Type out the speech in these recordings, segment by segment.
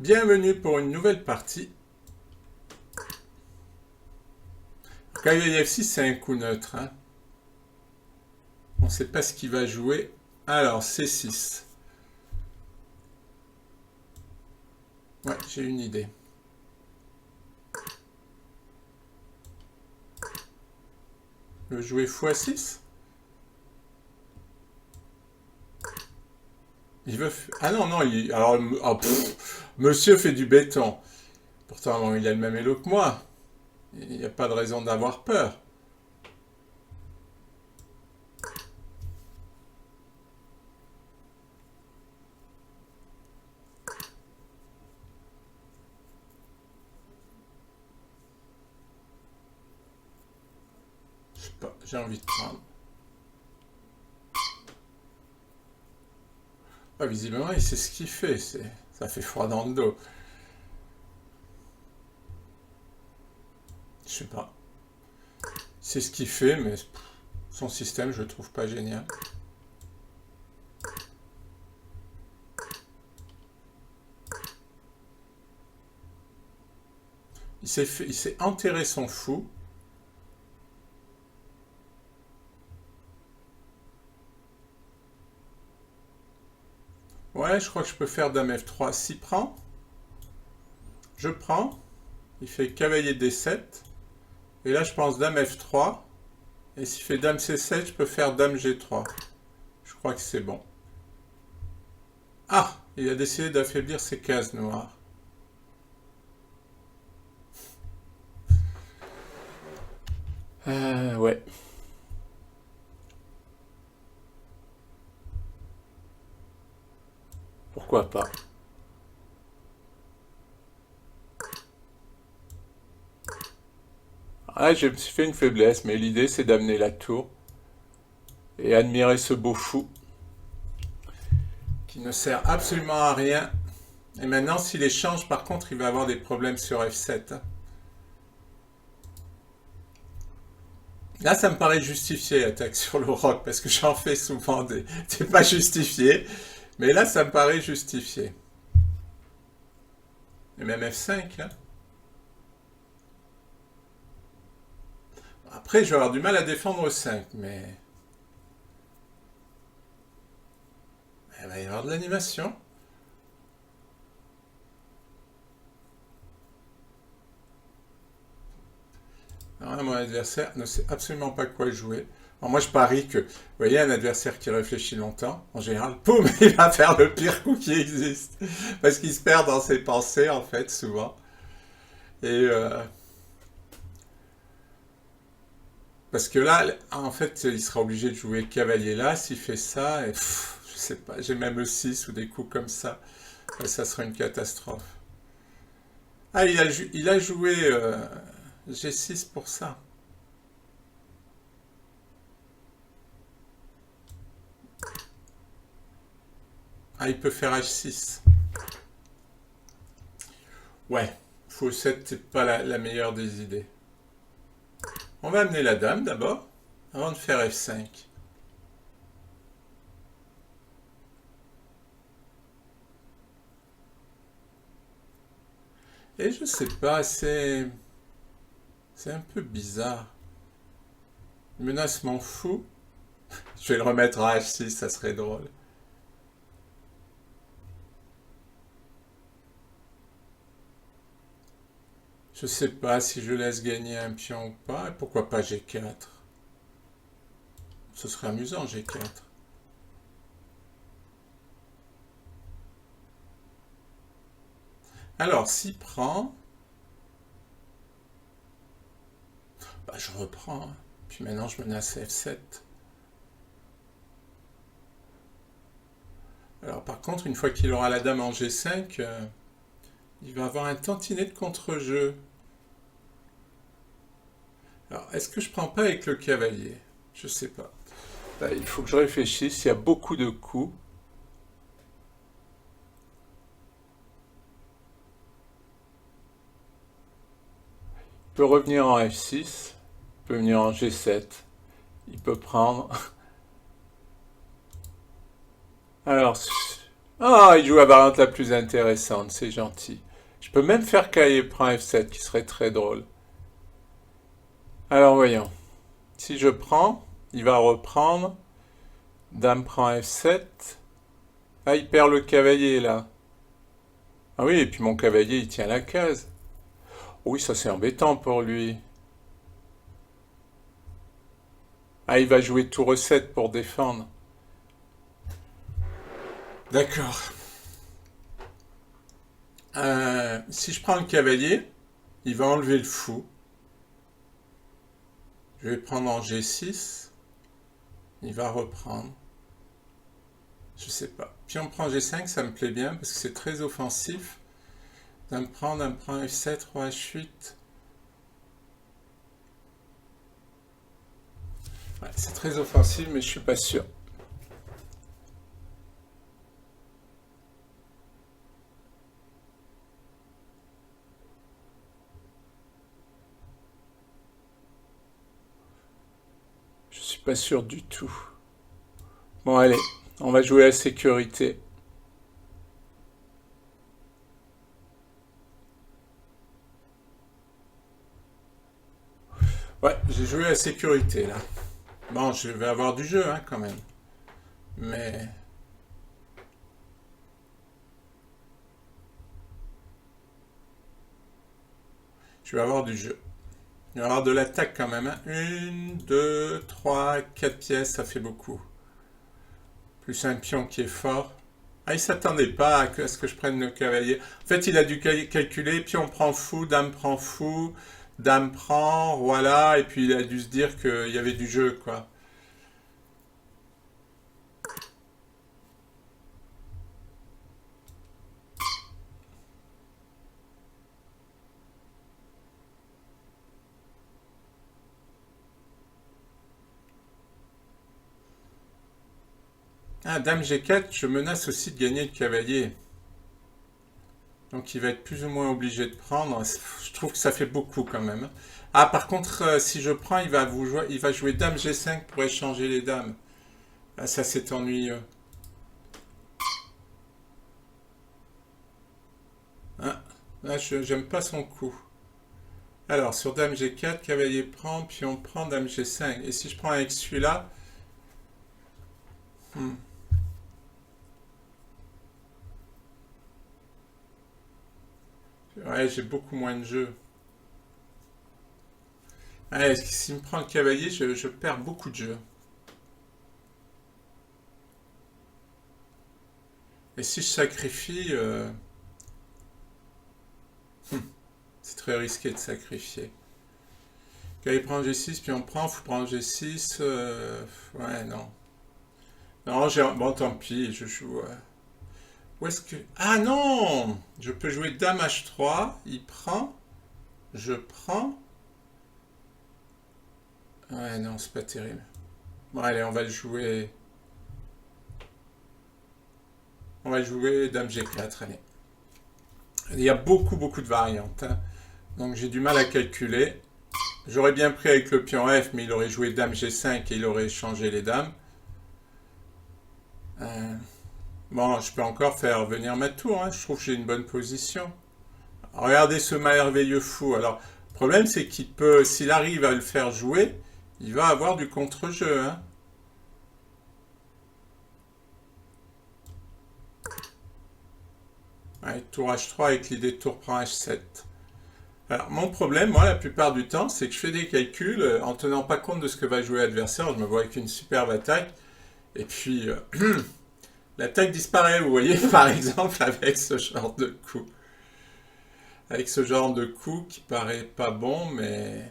Bienvenue pour une nouvelle partie. Cavalier F6, c'est un coup neutre. Hein. On ne sait pas ce qu'il va jouer. Alors, C6. Ouais, j'ai une idée. Le jouer x6. Il veut... Ah non, non, il... Alors, oh, monsieur fait du béton. Pourtant, bon, il a le même élo que moi. Il n'y a pas de raison d'avoir peur. Je sais pas, j'ai envie de prendre. Ah, visiblement, il sait ce qu'il fait. Ça fait froid dans le dos. Je sais pas. C'est ce qu'il fait, mais son système, je le trouve pas génial. Il s'est enterré son fou. Ouais, je crois que je peux faire dame F3. S'il prend, je prends. Il fait cavalier D7. Et là, je pense dame F3. Et s'il fait dame C7, je peux faire dame G3. Je crois que c'est bon. Ah, il a décidé d'affaiblir ses cases noires. Ouais. Pourquoi pas? Ah, je me suis fait une faiblesse, mais l'idée c'est d'amener la tour et admirer ce beau fou qui ne sert absolument à rien. Et maintenant, s'il échange, par contre, il va avoir des problèmes sur F7. Là, ça me paraît justifié, l'attaque sur le roc, parce que j'en fais souvent des pas justifiés. Mais là, ça me paraît justifié. Et même F5, là. Après, je vais avoir du mal à défendre 5, mais... il va y avoir de l'animation. Alors, mon adversaire ne sait absolument pas quoi jouer. Alors moi, je parie que, vous voyez, un adversaire qui réfléchit longtemps, en général, poum, il va faire le pire coup qui existe. Parce qu'il se perd dans ses pensées, en fait, souvent. Et parce que là, en fait, il sera obligé de jouer cavalier là, s'il fait ça, et je sais pas, j'ai même E6 ou des coups comme ça. Et ça sera une catastrophe. Ah, il a joué G6 pour ça. Ah, il peut faire H6. Ouais, Faux7, c'est pas la meilleure des idées. On va amener la dame d'abord, avant de faire F5. Et je sais pas, c'est un peu bizarre. Il menace mon fou. Je vais le remettre à H6, ça serait drôle. Je sais pas si je laisse gagner un pion ou pas. Et pourquoi pas G4? Ce serait amusant, G4. Alors, s'il prend... bah, je reprends. Puis maintenant, je menace F7. Alors, par contre, une fois qu'il aura la dame en G5, il va avoir un tantinet de contre-jeu. Alors, est-ce que je prends pas avec le cavalier? Je sais pas. Là, il faut que je réfléchisse. Il y a beaucoup de coups. Il peut revenir en F6. Il peut venir en G7. Il peut prendre... Alors... Ah, il joue la variante la plus intéressante, c'est gentil. Je peux même faire Caillé prend F7, qui serait très drôle. Alors voyons. Si je prends, il va reprendre. Dame prend F7. Ah, il perd le cavalier là. Ah oui, et puis mon cavalier, il tient la case. Oui, ça c'est embêtant pour lui. Ah, il va jouer tour E7 pour défendre. D'accord. Si je prends le cavalier, il va enlever le fou. Je vais prendre en G6. Il va reprendre. Je sais pas. Puis on prend G5, ça me plaît bien parce que c'est très offensif. Dame prend F7, roi H8. Ouais, c'est très offensif, mais je suis pas sûr. Je suis pas sûr du tout. Bon, allez, on va jouer à la sécurité. Ouais, j'ai joué à la sécurité là. Bon, je vais avoir du jeu hein, quand même. Mais je vais avoir du jeu. Il va y avoir de l'attaque quand même. Hein. Une, deux, trois, quatre pièces, ça fait beaucoup. Plus un pion qui est fort. Ah, il s'attendait pas à ce que je prenne le cavalier. En fait, il a dû calculer, pion prend fou, dame prend, roi là, et puis il a dû se dire qu'il y avait du jeu, quoi. Ah, dame G4, je menace aussi de gagner le cavalier. Donc il va être plus ou moins obligé de prendre. Je trouve que ça fait beaucoup quand même. Ah, par contre, si je prends, il va jouer dame G5 pour échanger les dames. Ah, ça c'est ennuyeux. Ah, là, j'aime pas son coup. Alors, sur dame G4, cavalier prend, pion prend, dame G5. Et si je prends avec celui-là, hmm, ouais, j'ai beaucoup moins de jeu. Ouais, s'il me prend le cavalier, je perds beaucoup de jeu. Et si je sacrifie, hmm, c'est très risqué de sacrifier. Cavalier prend G6, puis on prend, faut prendre G6. Ouais, non. Non, bon, tant pis, je joue. Où est-ce que. Ah non! Je peux jouer dame H3, il prend, je prends. Ouais, non, c'est pas terrible. Bon, allez, on va le jouer. On va jouer dame G4, allez. Il y a beaucoup de variantes. Hein. Donc j'ai du mal à calculer. J'aurais bien pris avec le pion F, mais il aurait joué dame G5 et il aurait changé les dames. Euh, bon, je peux encore faire venir ma tour. Hein. Je trouve que j'ai une bonne position. Regardez ce merveilleux fou. Alors, le problème, c'est qu'il peut, s'il arrive à le faire jouer, il va avoir du contre-jeu. Hein. Ouais, tour H3 avec l'idée de tour prend H7. Alors, mon problème, moi, la plupart du temps, c'est que je fais des calculs en tenant pas compte de ce que va jouer l'adversaire. Je me vois avec une superbe attaque. Et puis, l'attaque disparaît, vous voyez, par exemple, avec ce genre de coup. Avec ce genre de coup qui paraît pas bon, mais,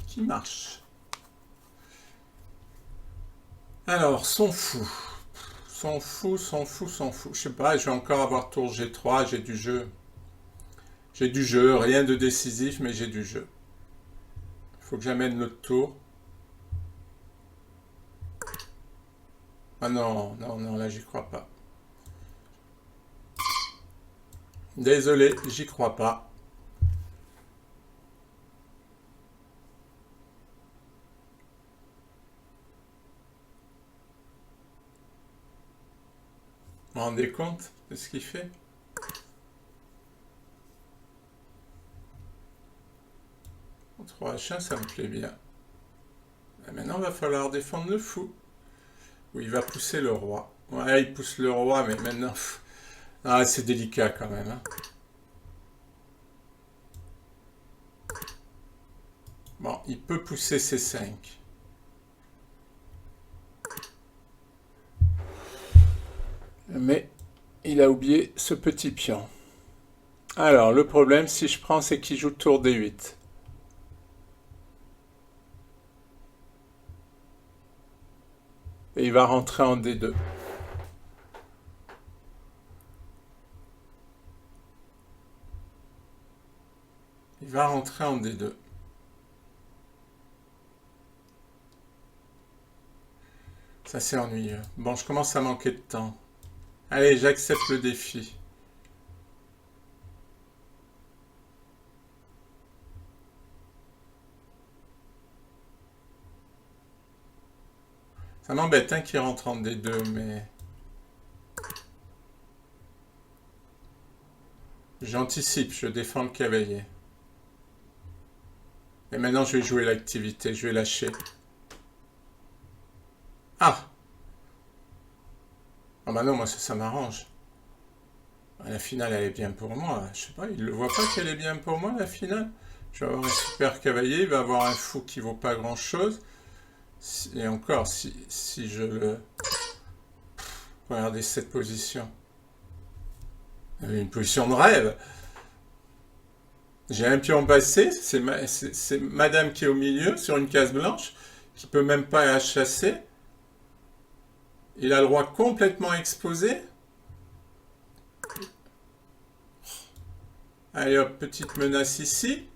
qui marche. Alors, son fou. Son fou. Je sais pas, je vais encore avoir tour G3, j'ai du jeu. J'ai du jeu, rien de décisif, mais j'ai du jeu. Il faut que j'amène l'autre tour. Ah non, non, non, là j'y crois pas. Désolé, j'y crois pas. Vous vous rendez compte de ce qu'il fait? En 3H1, ça me plaît bien. Et maintenant, il va falloir défendre le fou. Ou il va pousser le roi. Ouais, il pousse le roi, mais maintenant... Ah, c'est délicat quand même. Hein. Bon, il peut pousser C5. Mais il a oublié ce petit pion. Alors, le problème, si je prends, c'est qu'il joue tour D8. Et il va rentrer en D2. Il va rentrer en D2. Ça, c'est ennuyeux. Bon, je commence à manquer de temps. Allez, j'accepte le défi. Ça m'embête hein, qu'il rentre en D2, mais... J'anticipe, je défends le cavalier. Et maintenant, je vais jouer l'activité, je vais lâcher. Ah! Ah bah non, moi ça m'arrange. La finale, elle est bien pour moi. Je sais pas, il ne le voit pas qu'elle est bien pour moi, la finale. Je vais avoir un super cavalier, il va avoir un fou qui vaut pas grand-chose. Et encore, si je le... Regardez cette position. Une position de rêve. J'ai un pion passé, c'est madame qui est au milieu, sur une case blanche, qui peut même pas la chasser. Il a le roi complètement exposé. Allez hop, petite menace ici.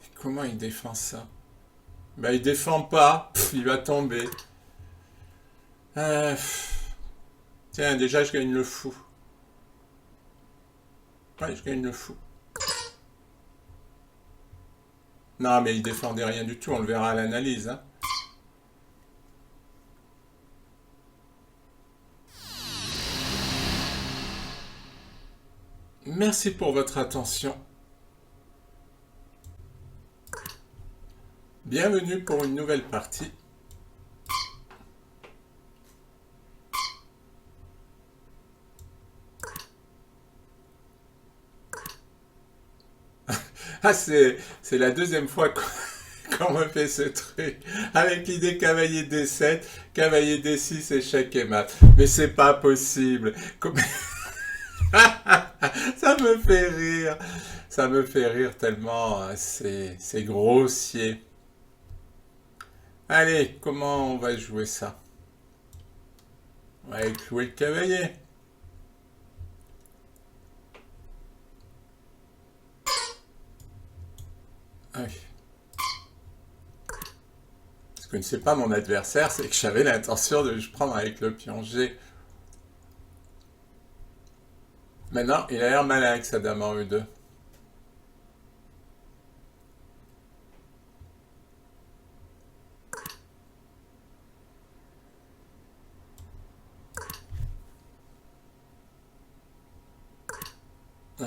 Et comment il défend ça? Ben il défend pas, il va tomber. Tiens, déjà je gagne le fou. Ouais, je gagne le fou. Non, mais il défendait rien du tout, on le verra à l'analyse. Hein. Merci pour votre attention. Bienvenue pour une nouvelle partie. Ah, c'est la deuxième fois qu'on me fait ce truc. Avec l'idée cavalier D7, cavalier D6, échec et mat. Mais c'est pas possible. Ça me fait rire. Ça me fait rire tellement c'est grossier. Allez, comment on va jouer ça? On va clouer le cavalier. Ah oui. Ce que ne sait pas mon adversaire, c'est que j'avais l'intention de le prendre avec le pion G. Maintenant, il a l'air malin avec sa dame en E2.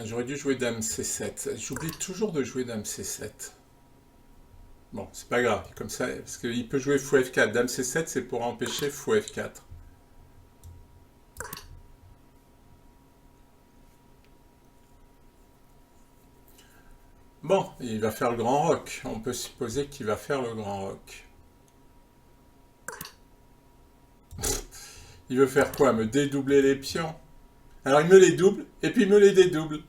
J'aurais dû jouer dame C7. J'oublie toujours de jouer dame C7. Bon, c'est pas grave, comme ça, parce qu'il peut jouer fou F4. Dame C7, c'est pour empêcher fou F4. Bon, il va faire le grand roc. On peut supposer qu'il va faire le grand roc. Il veut faire quoi? Me dédoubler les pions? Alors il me les double, et puis il me les dédouble.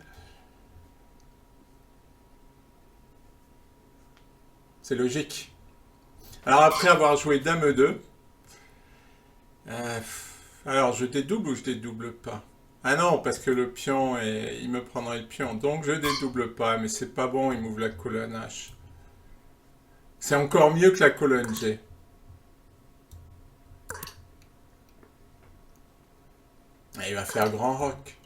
C'est logique. Alors après avoir joué dame E2, alors je dédouble ou je dédouble pas? Ah non, parce que le pion, il me prendrait le pion. Donc je dédouble pas, mais c'est pas bon, il m'ouvre la colonne H. C'est encore mieux que la colonne G. Et il va faire grand roc.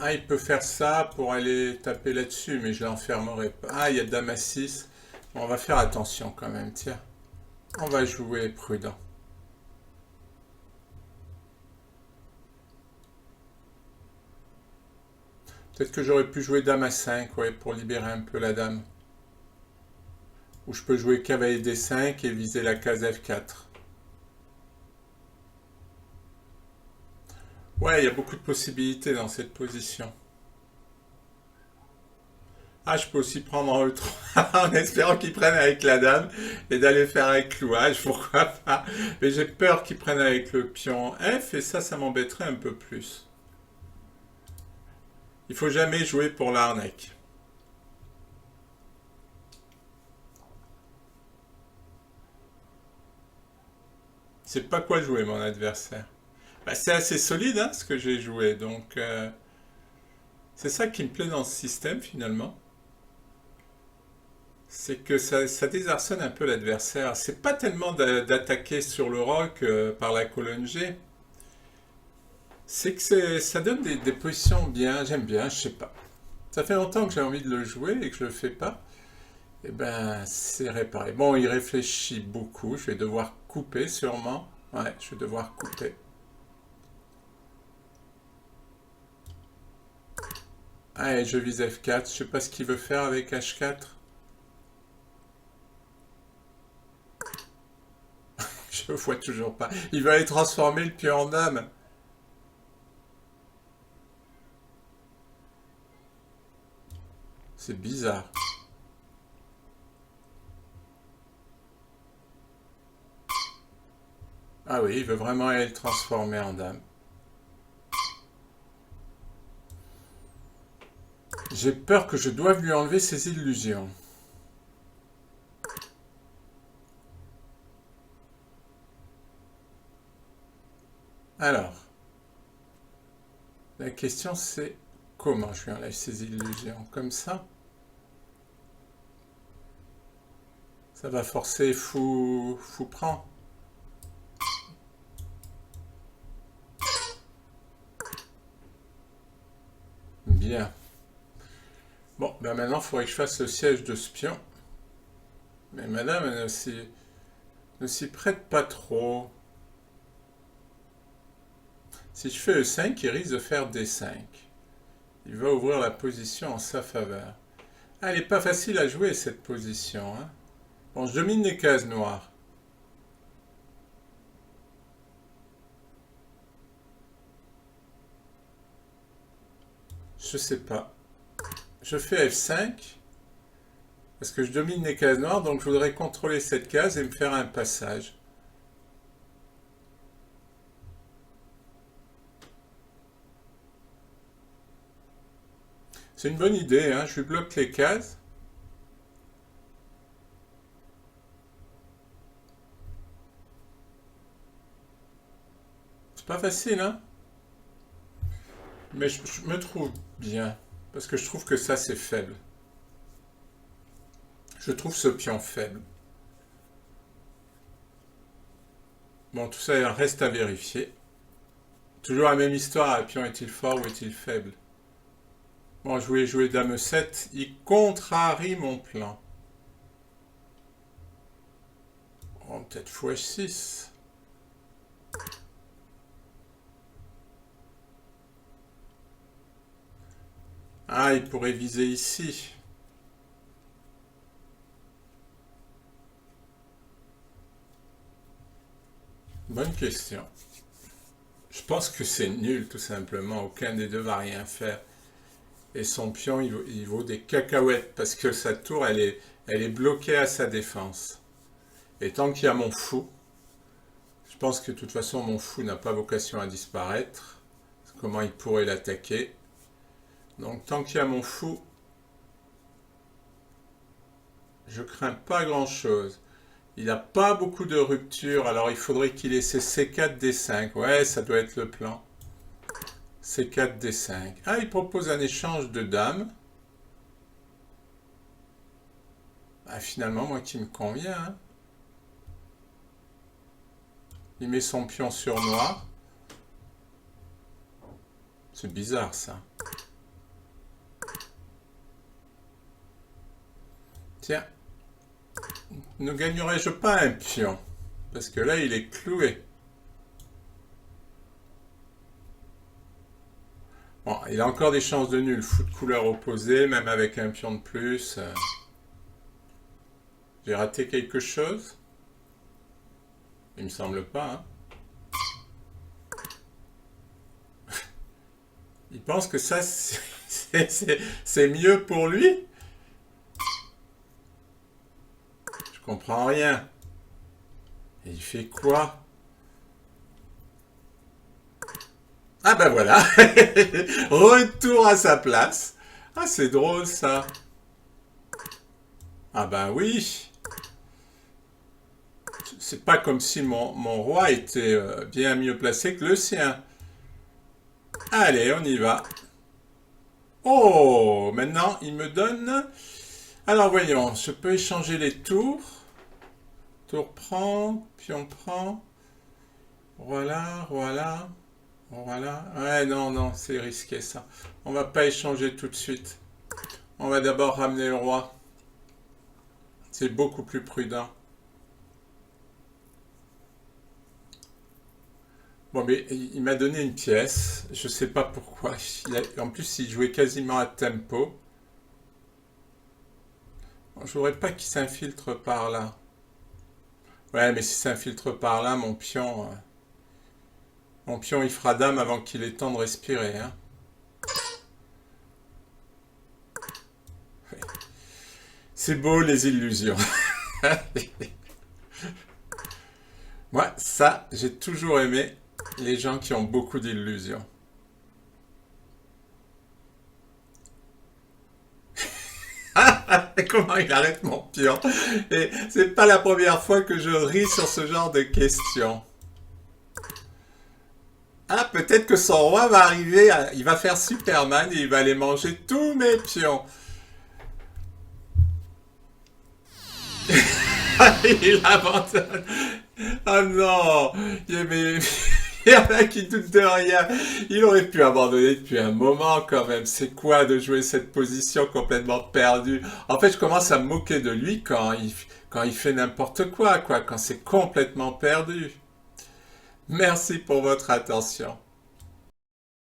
Ah, il peut faire ça pour aller taper là-dessus, mais je l'enfermerai pas. Ah, il y a dame à 6. Bon, on va faire attention quand même, tiens. On va jouer prudent. Peut-être que j'aurais pu jouer dame à 5, ouais, pour libérer un peu la dame. Ou je peux jouer cavalier D5 et viser la case F4. Ouais, il y a beaucoup de possibilités dans cette position. Ah, je peux aussi prendre en E3 en espérant qu'ils prennent avec la dame et d'aller faire un clouage, pourquoi pas. Mais j'ai peur qu'ils prennent avec le pion F et ça m'embêterait un peu plus. Il faut jamais jouer pour l'arnaque. C'est pas quoi jouer mon adversaire. Bah, c'est assez solide hein, ce que j'ai joué, donc c'est ça qui me plaît dans ce système finalement. C'est que ça désarçonne un peu l'adversaire. C'est pas tellement d'attaquer sur le roc par la colonne G. C'est que ça donne des positions bien, j'aime bien, je sais pas. Ça fait longtemps que j'ai envie de le jouer et que je le fais pas. Et ben, c'est réparé. Bon, il réfléchit beaucoup. Je vais devoir couper sûrement. Ouais, je vais devoir couper. Allez, je vise F4. Je sais pas ce qu'il veut faire avec H4. Je vois toujours pas. Il va aller transformer le pion en dame. C'est bizarre. Ah oui, il veut vraiment aller le transformer en dame. J'ai peur que je doive lui enlever ses illusions. Alors, la question c'est comment je lui enlève ses illusions? Comme ça? Ça va forcer fou prend. Bien. Bon, ben maintenant, il faudrait que je fasse le siège de spion. Mais madame, elle ne s'y prête pas trop. Si je fais E5, il risque de faire D5. Il va ouvrir la position en sa faveur. Ah, elle n'est pas facile à jouer, cette position. Hein. Bon, je domine les cases noires. Je sais pas. Je fais F5. Parce que je domine les cases noires, donc je voudrais contrôler cette case et me faire un passage. C'est une bonne idée, hein. Je lui bloque les cases. C'est pas facile, hein. Mais je me trouve bien. Parce que je trouve que ça, c'est faible. Je trouve ce pion faible. Bon, tout ça reste à vérifier. Toujours la même histoire, le pion est-il fort ou est-il faible? Bon, je voulais jouer dame 7, il contrarie mon plan. Oh, peut-être fou H6. Ah, il pourrait viser ici. Bonne question. Je pense que c'est nul, tout simplement. Aucun des deux va rien faire. Et son pion, il vaut des cacahuètes, parce que sa tour, elle est bloquée à sa défense. Et tant qu'il y a mon fou, je pense que de toute façon, mon fou n'a pas vocation à disparaître. Comment il pourrait l'attaquer? Donc, tant qu'il y a mon fou, je crains pas grand-chose. Il n'a pas beaucoup de rupture, alors il faudrait qu'il ait ses C4, D5. Ouais, ça doit être le plan. C4, D5. Ah, il propose un échange de dames. Ah, finalement, moi qui me convient. Hein. Il met son pion sur noir. C'est bizarre, ça. Tiens, ne gagnerais-je pas un pion? Parce que là, il est cloué. Bon, il a encore des chances de nul. Fou de couleur opposée, même avec un pion de plus. J'ai raté quelque chose? Il me semble pas, hein. Il pense que ça, c'est mieux pour lui? Je comprends rien. Et il fait quoi? Ah ben voilà. Retour à sa place. Ah, c'est drôle ça. Ah ben oui. C'est pas comme si mon roi était bien mieux placé que le sien. Allez, on y va. Oh, maintenant, il me donne... Alors, voyons, je peux échanger les tours. Tour prend, pion prend. Voilà, voilà, voilà. Ouais, non, non, c'est risqué, ça. On va pas échanger tout de suite. On va d'abord ramener le roi. C'est beaucoup plus prudent. Bon, mais il m'a donné une pièce. Je sais pas pourquoi. En plus, il jouait quasiment à tempo. Bon, je voudrais pas qu'il s'infiltre par là. Ouais, mais s'il s'infiltre par là, mon pion, il fera dame avant qu'il ait temps de respirer, hein. C'est beau, les illusions. Moi, ça, j'ai toujours aimé les gens qui ont beaucoup d'illusions. Comment il arrête mon pion? Et c'est pas la première fois que je ris sur ce genre de questions. Ah, peut-être que son roi va arriver, il va faire Superman et il va aller manger tous mes pions. Il abandonne. Oh non, il y en a qui doutent de rien. Il aurait pu abandonner depuis un moment quand même. C'est quoi de jouer cette position complètement perdue? En fait, je commence à me moquer de lui quand il fait n'importe quoi, quand c'est complètement perdu. Merci pour votre attention.